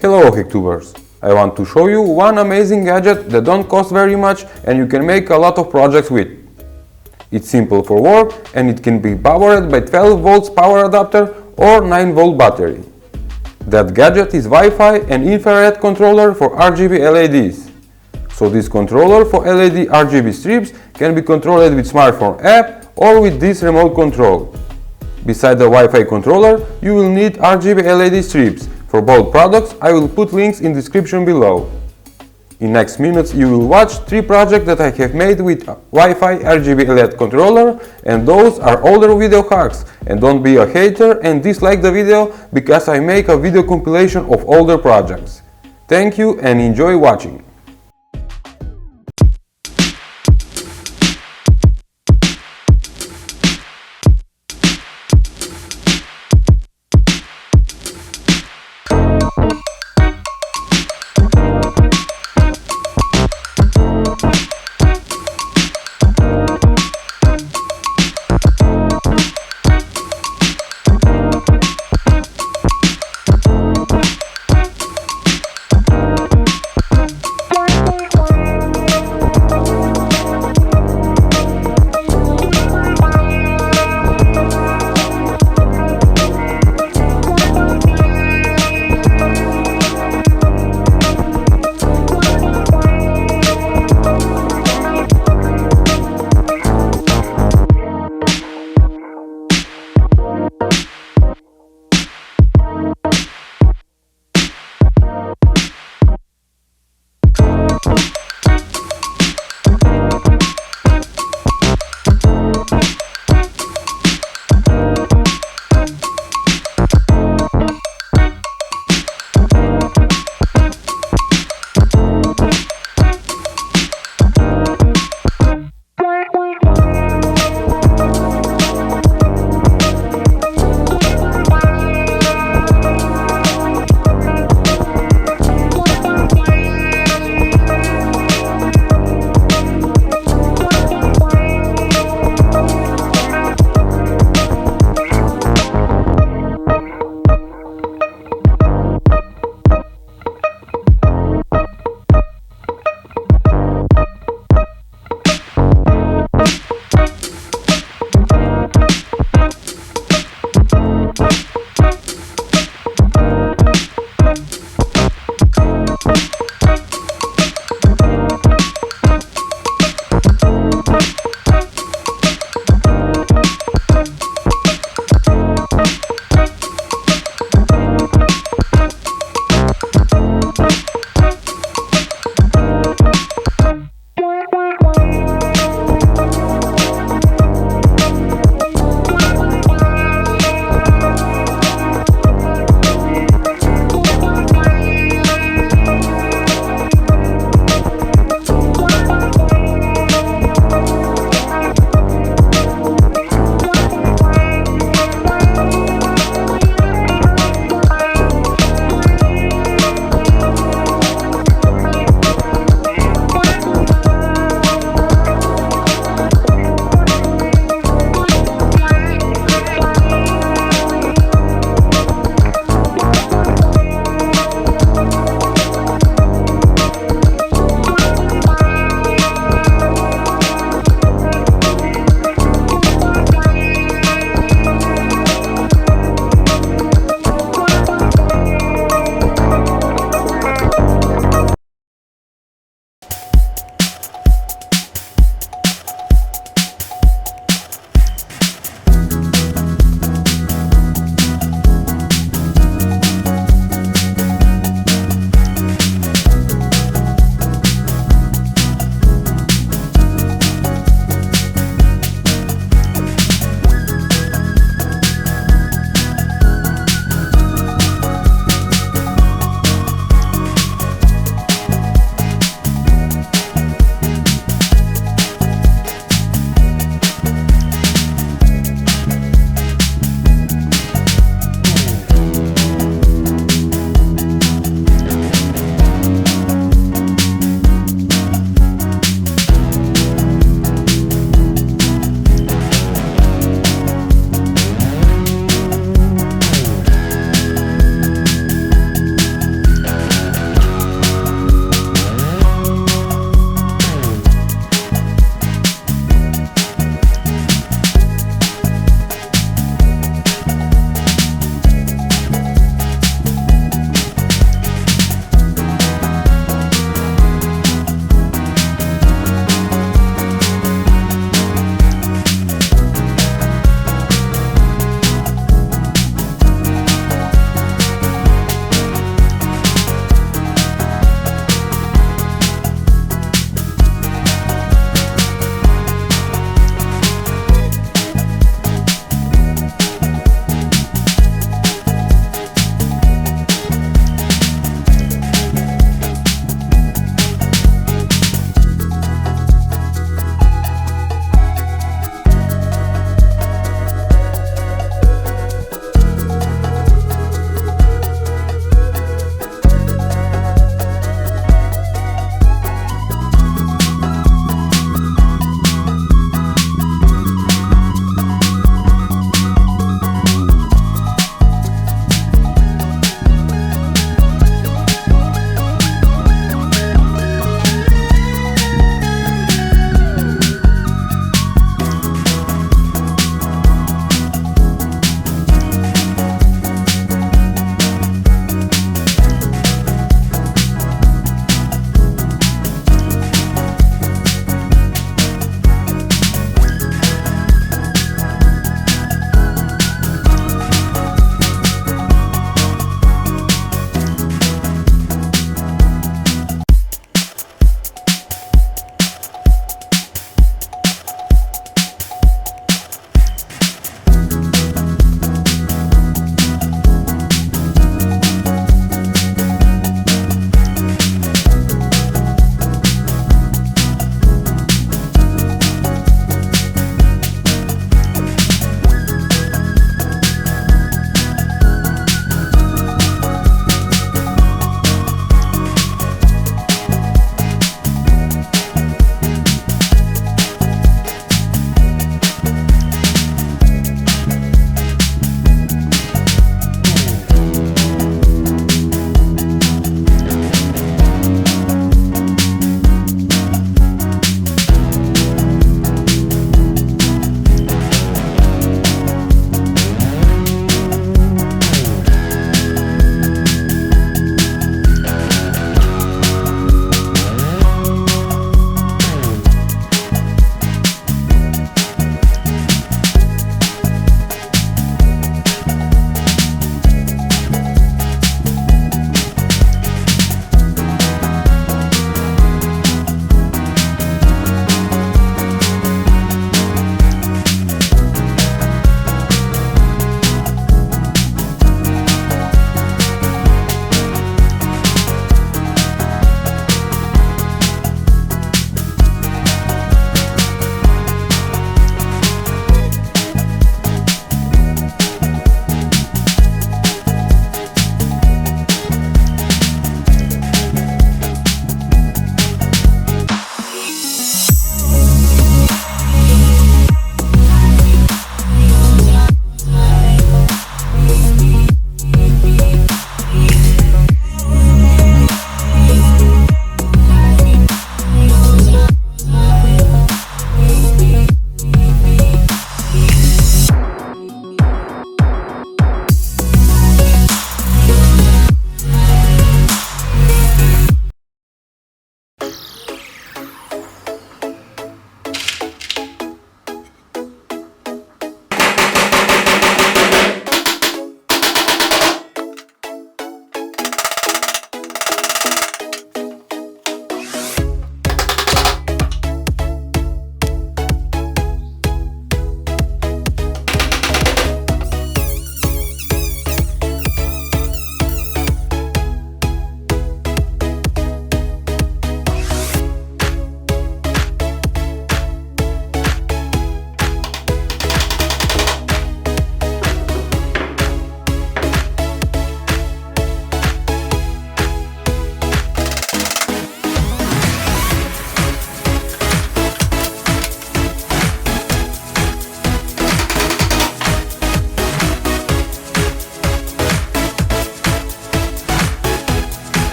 Hello Hacktubers! I want to show you one amazing gadget that don't cost very much and you can make a lot of projects with. It's simple for work and it can be powered by 12 volts power adapter or 9 volt battery. That gadget is Wi-Fi and infrared controller for RGB LEDs. So this controller for LED RGB strips can be controlled with smartphone app or with this remote control. Beside the Wi-Fi controller, you will need RGB LED strips. For both products, I will put links in description below. In next minutes you will watch 3 projects that I have made with Wi-Fi RGB LED controller, and those are older video hacks. And don't be a hater and dislike the video because I make a video compilation of older projects. Thank you and enjoy watching.